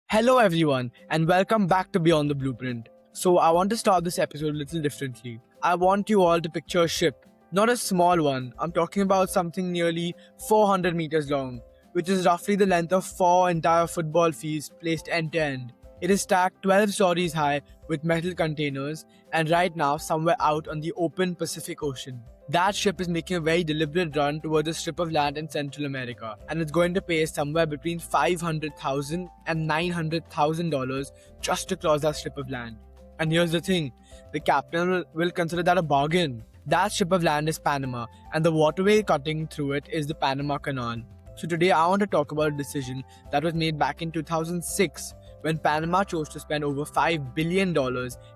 Hello, everyone, and welcome back to Beyond the Blueprint. So, I want to start this episode a little differently. I want you all to picture a ship, not a small one. I'm talking about something nearly 400 meters long, which is roughly the length of four entire football fields placed end to end. It is stacked 12 stories high with metal containers, and right now, somewhere out on the open Pacific Ocean. That ship is making a very deliberate run towards a strip of land in Central America, and it's going to pay somewhere between $500,000 and $900,000 just to cross that strip of land. And here's the thing, the captain will consider that a bargain. That strip of land is Panama, and the waterway cutting through it is the Panama Canal. So today I want to talk about a decision that was made back in 2006 when Panama chose to spend over $5 billion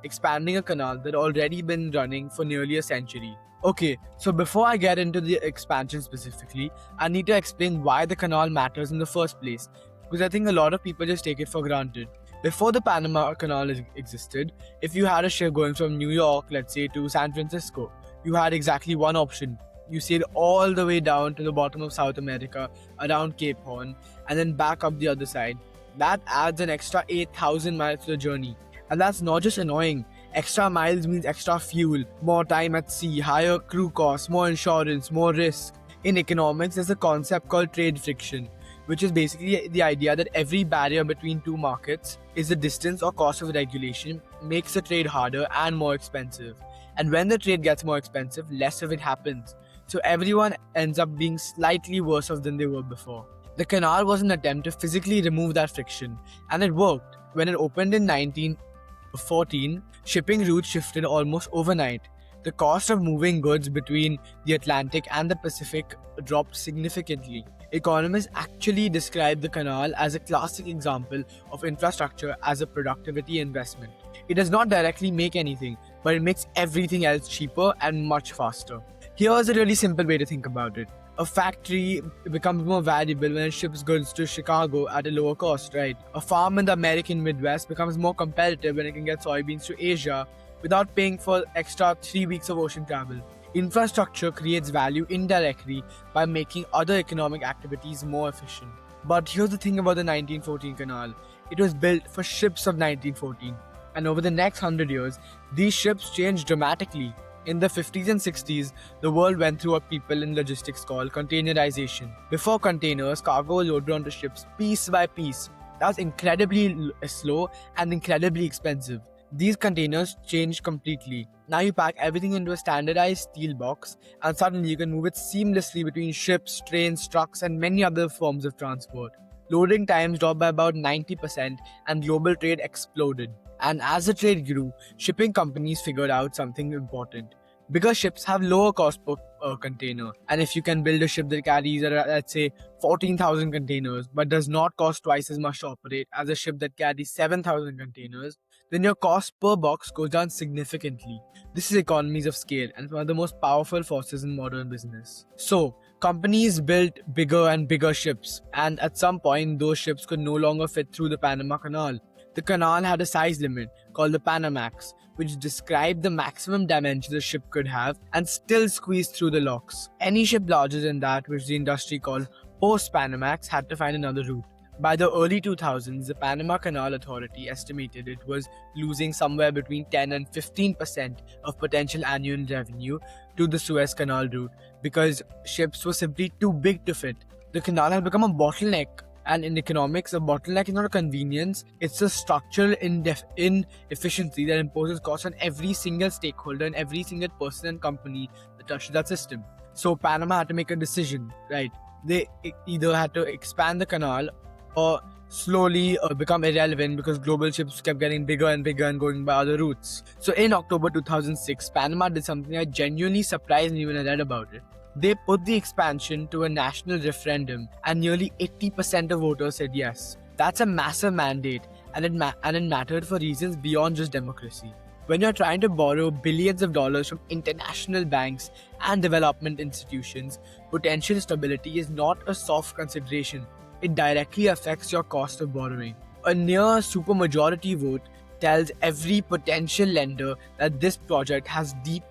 expanding a canal that had already been running for nearly a century. Okay, so before I get into the expansion specifically, I need to explain why the canal matters in the first place, because I think a lot of people just take it for granted. Before the Panama Canal existed, if you had a ship going from New York, let's say, to San Francisco, you had exactly one option. You sailed all the way down to the bottom of South America, around Cape Horn, and then back up the other side. That adds an extra 8,000 miles to the journey. And that's not just annoying. Extra miles means extra fuel, more time at sea, higher crew costs, more insurance, more risk. In economics, there's a concept called trade friction, which is basically the idea that every barrier between two markets is the distance or cost of regulation, makes the trade harder and more expensive. And when the trade gets more expensive, less of it happens. So everyone ends up being slightly worse off than they were before. The canal was an attempt to physically remove that friction, and it worked. When it opened in 1914, shipping routes shifted almost overnight. The cost of moving goods between the Atlantic and the Pacific dropped significantly. Economists actually describe the canal as a classic example of infrastructure as a productivity investment. It does not directly make anything, but it makes everything else cheaper and much faster. Here's a really simple way to think about it. A factory becomes more valuable when it ships goods to Chicago at a lower cost, right? A farm in the American Midwest becomes more competitive when it can get soybeans to Asia without paying for extra 3 weeks of ocean travel. Infrastructure creates value indirectly by making other economic activities more efficient. But here's the thing about the 1914 canal. It was built for ships of 1914. And over the next 100 years, these ships changed dramatically. In the 50s and 60s, the world went through what people in logistics call containerization. Before containers, cargo was loaded onto ships piece by piece. That was incredibly slow and incredibly expensive. These containers changed completely. Now you pack everything into a standardized steel box, and suddenly you can move it seamlessly between ships, trains, trucks, and many other forms of transport. Loading times dropped by about 90%, and global trade exploded. And as the trade grew, shipping companies figured out something important. Bigger ships have lower cost per container, and if you can build a ship that carries, let's say, 14,000 containers, but does not cost twice as much to operate as a ship that carries 7,000 containers, then your cost per box goes down significantly. This is economies of scale, and one of the most powerful forces in modern business. So, companies built bigger and bigger ships, and at some point, those ships could no longer fit through the Panama Canal. The canal had a size limit called the Panamax, which described the maximum dimensions a ship could have and still squeeze through the locks. Any ship larger than that, which the industry called post-Panamax, had to find another route. By the early 2000s, the Panama Canal Authority estimated it was losing somewhere between 10 and 15% of potential annual revenue to the Suez Canal route because ships were simply too big to fit. The canal had become a bottleneck. And in economics, a bottleneck is not a convenience, it's a structural inefficiency that imposes costs on every single stakeholder and every single person and company that touches that system. So Panama had to make a decision, right? They either had to expand the canal or slowly become irrelevant because global ships kept getting bigger and bigger and going by other routes. So in October 2006, Panama did something that genuinely surprised me when I read about it. They put the expansion to a national referendum and nearly 80% of voters said yes. That's a massive mandate and it mattered for reasons beyond just democracy. When you're trying to borrow billions of dollars from international banks and development institutions, potential stability is not a soft consideration. It directly affects your cost of borrowing. A near supermajority vote tells every potential lender that this project has deep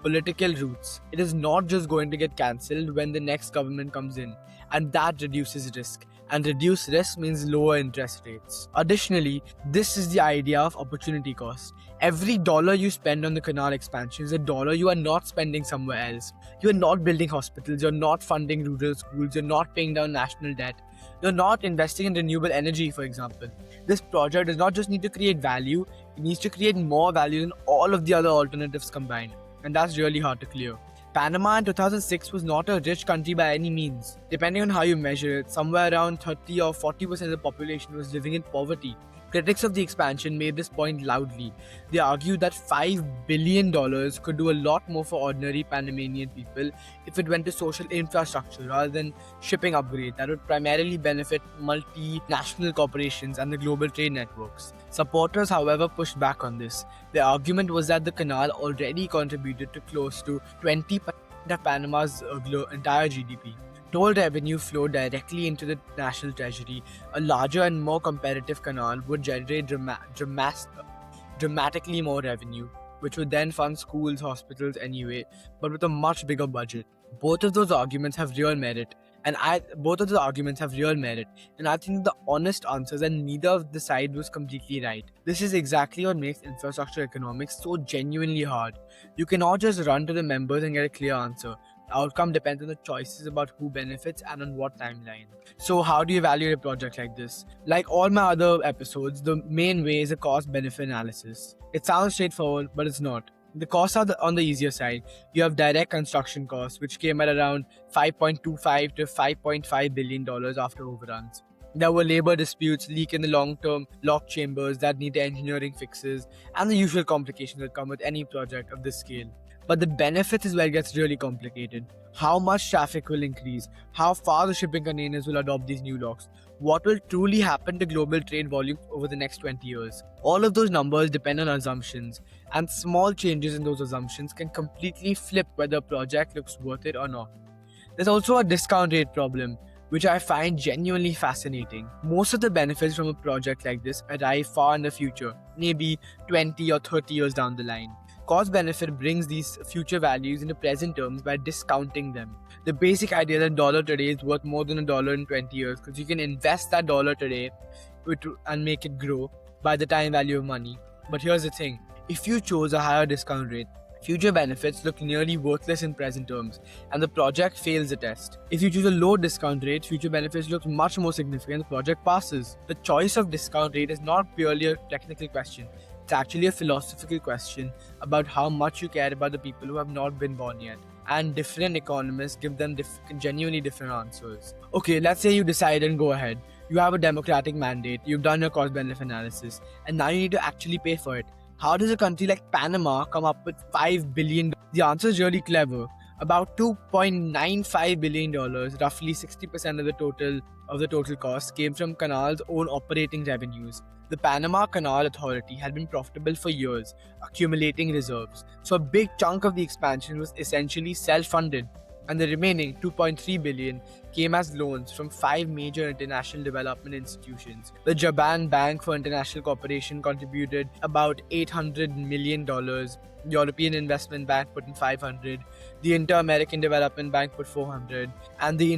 political roots. It is not just going to get cancelled when the next government comes in, and that reduces risk. and reduced risk means lower interest rates. Additionally, this is the idea of opportunity cost. Every dollar you spend on the canal expansion is a dollar you are not spending somewhere else. You are not building hospitals, you're not funding rural schools, you're not paying down national debt, you're not investing in renewable energy, for example. This project does not just need to create value, it needs to create more value than all of the other alternatives combined. And that's really hard to clear. Panama in 2006 was not a rich country by any means. Depending on how you measure it, somewhere around 30 or 40% of the population was living in poverty. Critics of the expansion made this point loudly. They argued that $5 billion could do a lot more for ordinary Panamanian people if it went to social infrastructure rather than shipping upgrades that would primarily benefit multinational corporations and the global trade networks. Supporters, however, pushed back on this. Their argument was that the canal already contributed to close to 20% of Panama's entire GDP. Toll revenue flowed directly into the national treasury. A larger and more competitive canal would generate dramatically more revenue, which would then fund schools, hospitals anyway, but with a much bigger budget. Both of those arguments have real merit, and I think the honest answer is that neither of the side was completely right. This is exactly what makes infrastructure economics so genuinely hard. You cannot just run to the members and get a clear answer. The outcome depends on the choices about who benefits and on what timeline. So how do you evaluate a project like this? Like all my other episodes, the main way is a cost-benefit analysis. It sounds straightforward, but it's not. The costs are on the easier side. You have direct construction costs, which came at around $5.25 to $5.5 billion after overruns. There were labor disputes, leak in the long-term lock chambers that need engineering fixes, and the usual complications that come with any project of this scale. But the benefit is where it gets really complicated. How much traffic will increase? How far the shipping containers will adopt these new locks? What will truly happen to global trade volumes over the next 20 years? All of those numbers depend on assumptions, and small changes in those assumptions can completely flip whether a project looks worth it or not. There's also a discount rate problem, which I find genuinely fascinating. Most of the benefits from a project like this arrive far in the future, maybe 20 or 30 years down the line. Cost benefit brings these future values into present terms by discounting them. The basic idea that dollar today is worth more than $1 in 20 years because you can invest that dollar today and make it grow by the time value of money. But here's the thing, if you chose a higher discount rate, future benefits look nearly worthless in present terms, and the project fails the test. If you choose a low discount rate, future benefits look much more significant, the project passes. The choice of discount rate is not purely a technical question. It's actually a philosophical question about how much you care about the people who have not been born yet. And different economists give them genuinely different answers. Okay, let's say you decide and go ahead. You have a democratic mandate, you've done your cost-benefit analysis, and now you need to actually pay for it. How does a country like Panama come up with $5 billion? The answer is really clever. About $2.95 billion, roughly 60% of the total cost, came from Canal's own operating revenues. The Panama Canal Authority had been profitable for years, accumulating reserves, so a big chunk of the expansion was essentially self-funded, and the remaining $2.3 billion came as loans from 5 major international development institutions. The Japan Bank for International Cooperation contributed about $800 million, the European Investment Bank put in $500, the Inter-American Development Bank put $400, and the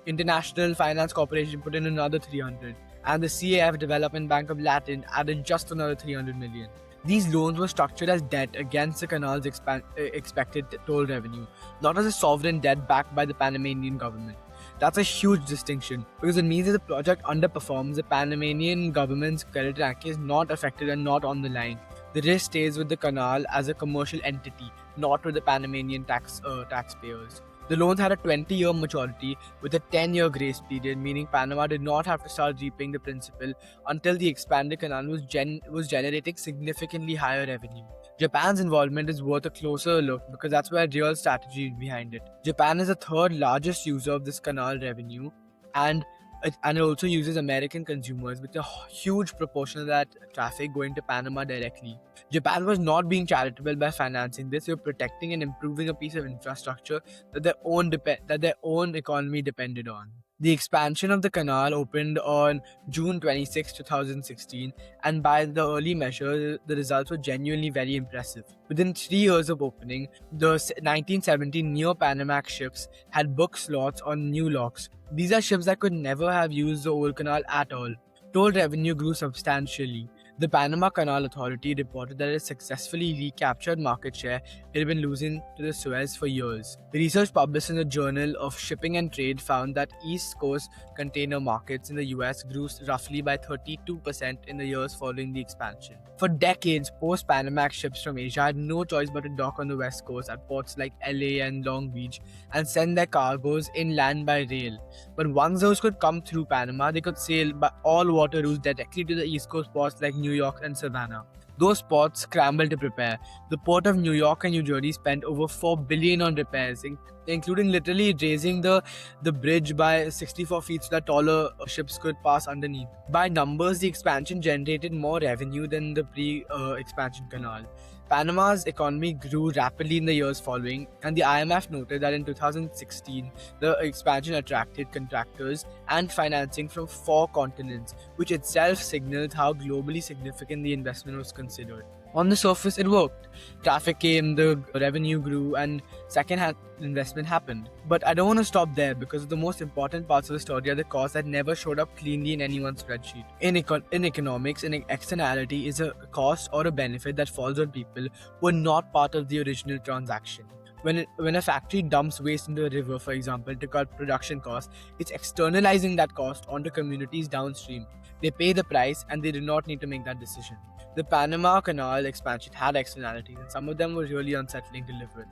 International Finance Corporation put in another $300. And the CAF Development Bank of Latin added just another $300 million. These loans were structured as debt against the canal's expected toll revenue, not as a sovereign debt backed by the Panamanian government. That's a huge distinction because it means that the project underperforms, the Panamanian government's credit ranking is not affected and not on the line. The risk stays with the canal as a commercial entity, not with the Panamanian taxpayers. The loans had a 20-year maturity with a 10-year grace period, meaning Panama did not have to start repaying the principal until the expanded canal was generating significantly higher revenue. Japan's involvement is worth a closer look because that's where real strategy is behind it. Japan is the third largest user of this canal revenue, and it also uses American consumers, with a huge proportion of that traffic going to Panama directly. Japan was not being charitable by financing this, they were protecting and improving a piece of infrastructure that their own economy depended on. The expansion of the canal opened on June 26, 2016, and by the early measure, the results were genuinely very impressive. Within 3 years of opening, the 1970 Neo-Panamax ships had booked slots on new locks. These are ships that could never have used the old canal at all. Toll revenue grew substantially. The Panama Canal Authority reported that it successfully recaptured market share it had been losing to the Suez for years. Research published in the Journal of Shipping and Trade found that East Coast container markets in the US grew roughly by 32% in the years following the expansion. For decades, post-Panamax ships from Asia had no choice but to dock on the West Coast at ports like LA and Long Beach and send their cargoes inland by rail. But once those could come through Panama, they could sail by all water routes directly to the East Coast ports like New York and Savannah. Those ports scrambled to prepare. The port of New York and New Jersey spent over $4 billion on repairs, including literally raising the bridge by 64 feet so that taller ships could pass underneath. By numbers, the expansion generated more revenue than the pre-expansion canal. Panama's economy grew rapidly in the years following, and the IMF noted that in 2016, the expansion attracted contractors and financing from 4 continents, which itself signaled how globally significant the investment was considered. On the surface, it worked. Traffic came, the revenue grew, and second-hand investment happened. But I don't want to stop there because the most important parts of the story are the costs that never showed up cleanly in anyone's spreadsheet. In economics, an externality is a cost or a benefit that falls on people who are not part of the original transaction. When a factory dumps waste into a river, for example, to cut production costs, it's externalizing that cost onto communities downstream. They pay the price and they do not need to make that decision. The Panama Canal expansion had externalities, and some of them were really unsettling to live with.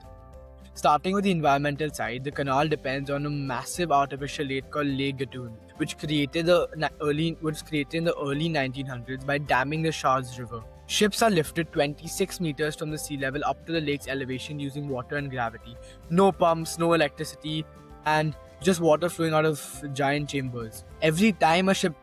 Starting with the environmental side, the canal depends on a massive artificial lake called Lake Gatun, which was created in the early 1900s by damming the Shah's River. Ships are lifted 26 meters from the sea level up to the lake's elevation using water and gravity. No pumps, no electricity, and just water flowing out of giant chambers. Every time a ship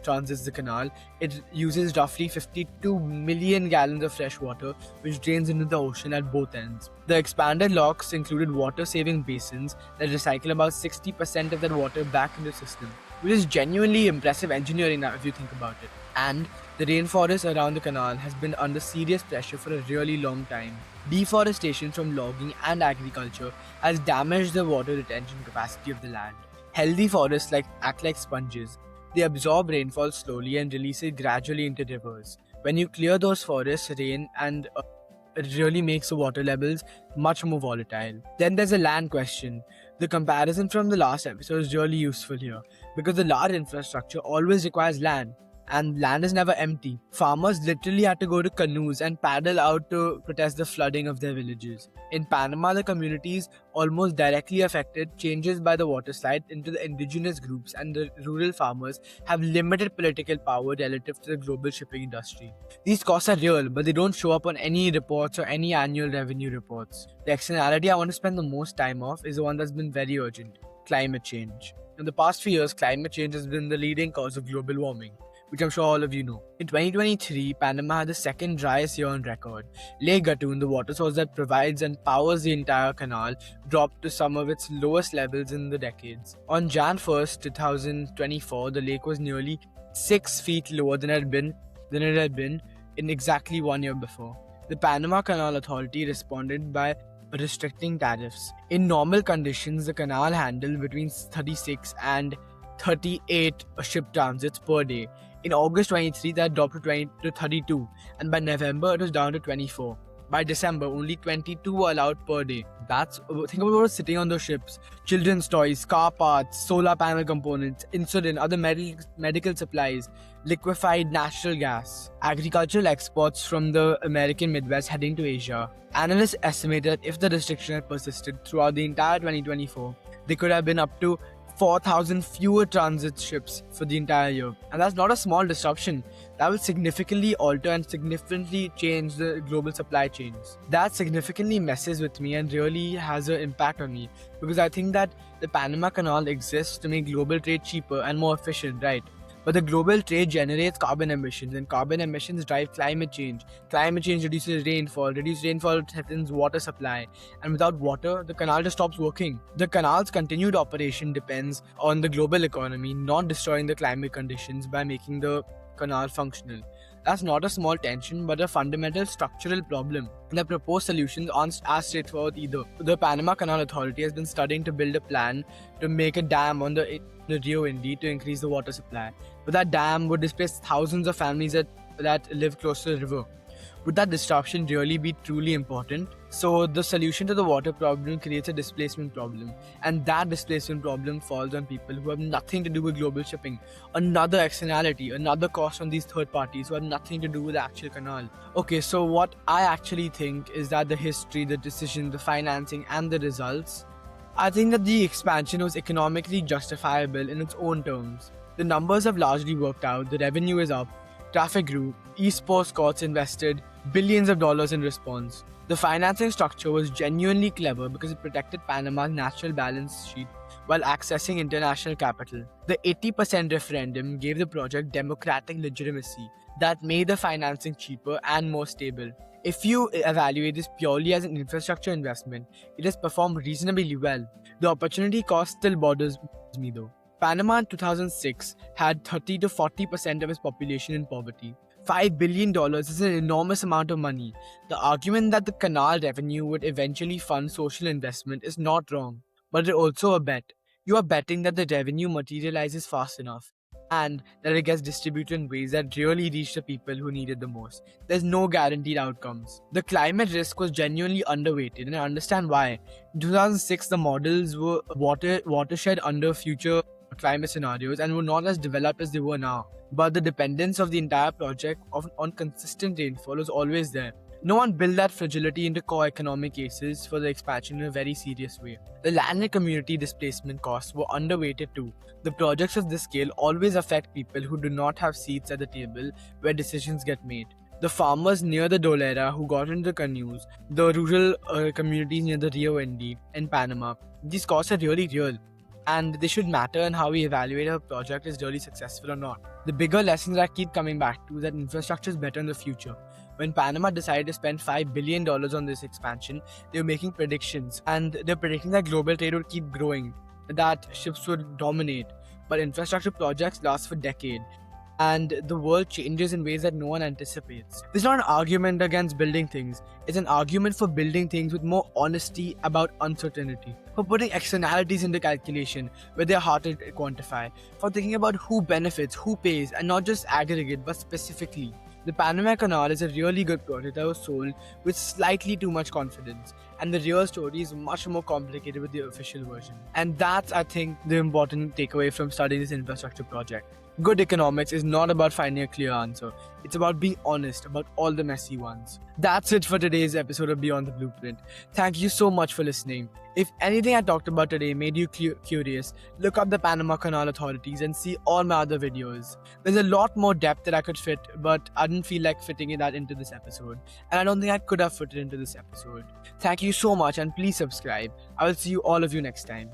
transits the canal, it uses roughly 52 million gallons of fresh water, which drains into the ocean at both ends. The expanded locks included water-saving basins that recycle about 60% of that water back into the system, which is genuinely impressive engineering now if you think about it. And the rainforest around the canal has been under serious pressure for a really long time. Deforestation from logging and agriculture has damaged the water retention capacity of the land. Healthy forests act like sponges. They absorb rainfall slowly and release it gradually into rivers. When you clear those forests, rain and it really makes the water levels much more volatile. Then there's a land question. The comparison from the last episode is really useful here because the large infrastructure always requires land. And land is never empty. Farmers literally had to go to canoes and paddle out to protest the flooding of their villages. In Panama, the communities almost directly affected changes by the waterslide into the indigenous groups, and the rural farmers have limited political power relative to the global shipping industry. These costs are real, but they don't show up on any reports or any annual revenue reports. The externality I want to spend the most time off is the one that's been very urgent: climate change. In the past few years, climate change has been the leading cause of global warming, which I'm sure all of you know. In 2023, Panama had the second driest year on record. Lake Gatun, the water source that provides and powers the entire canal, dropped to some of its lowest levels in the decades. On Jan 1st, 2024, the lake was nearly 6 feet lower than it had been in exactly 1 year before. The Panama Canal Authority responded by restricting tariffs. In normal conditions, the canal handled between 36 and 38 ship transits per day. In August 23, that dropped to 32, and by November it was down to 24. By December, only 22 were allowed per day. Think about what's sitting on those ships: children's toys, car parts, solar panel components, insulin, other medical supplies, liquefied natural gas, agricultural exports from the American Midwest heading to Asia. Analysts estimate that if the restriction had persisted throughout the entire 2024, they could have been up to 4,000 fewer transit ships for the entire year. And that's not a small disruption. That will significantly alter and significantly change the global supply chains. That significantly messes with me and really has an impact on me, because I think that the Panama Canal exists to make global trade cheaper and more efficient, right? But the global trade generates carbon emissions, and carbon emissions drive climate change. Climate change reduces rainfall. Reduced rainfall threatens water supply. And without water, the canal just stops working. The canal's continued operation depends on the global economy not destroying the climate conditions by making the canal functional. That's not a small tension, but a fundamental structural problem. The proposed solutions aren't as straightforward either. The Panama Canal Authority has been studying to build a plan to make a dam on the Rio Indy to increase the water supply. But that dam would displace thousands of families that live close to the river. Would that disruption really be truly important? So the solution to the water problem creates a displacement problem, and that displacement problem falls on people who have nothing to do with global shipping. Another externality, another cost on these third parties who have nothing to do with the actual canal. Okay, so what I actually think is that the history, the decision, the financing, and the results, I think that the expansion was economically justifiable in its own terms. The numbers have largely worked out, the revenue is up, traffic grew, esports courts invested billions of dollars in response. The financing structure was genuinely clever because it protected Panama's natural balance sheet while accessing international capital. The 80% referendum gave the project democratic legitimacy that made the financing cheaper and more stable. If you evaluate this purely as an infrastructure investment, it has performed reasonably well. The opportunity cost still bothers me though. Panama in 2006 had 30 to 40% of its population in poverty. $5 billion is an enormous amount of money. The argument that the canal revenue would eventually fund social investment is not wrong, but it's also a bet. You are betting that the revenue materializes fast enough and that it gets distributed in ways that really reach the people who need it the most. There's no guaranteed outcomes. The climate risk was genuinely underweighted, and I understand why. In 2006, the models were watershed under future climate scenarios and were not as developed as they were now. But the dependence of the entire project on consistent rainfall was always there. No one built that fragility into core economic cases for the expansion in a very serious way. The land and community displacement costs were underweighted too. The projects of this scale always affect people who do not have seats at the table where decisions get made. The farmers near the Dolera who got into the canoes, the rural communities near the Rio Indy in Panama, these costs are really real. And they should matter in how we evaluate if a project is really successful or not. The bigger lesson that I keep coming back to is that infrastructure is better in the future. When Panama decided to spend $5 billion on this expansion, they were making predictions, and they're predicting that global trade would keep growing, that ships would dominate, but infrastructure projects last for decades. And the world changes in ways that no one anticipates. It's not an argument against building things, it's an argument for building things with more honesty about uncertainty, for putting externalities into calculation where they're hard to quantify, for thinking about who benefits, who pays, and not just aggregate but specifically. The Panama Canal is a really good project that was sold with slightly too much confidence, and the real story is much more complicated with the official version. And that's, I think, the important takeaway from studying this infrastructure project. Good economics is not about finding a clear answer. It's about being honest about all the messy ones. That's it for today's episode of Beyond the Blueprint. Thank you so much for listening. If anything I talked about today made you curious, look up the Panama Canal authorities and see all my other videos. There's a lot more depth that I could fit, but I didn't feel like fitting that into this episode. And I don't think I could have fit it into this episode. Thank you so much and please subscribe. I will see all of you next time.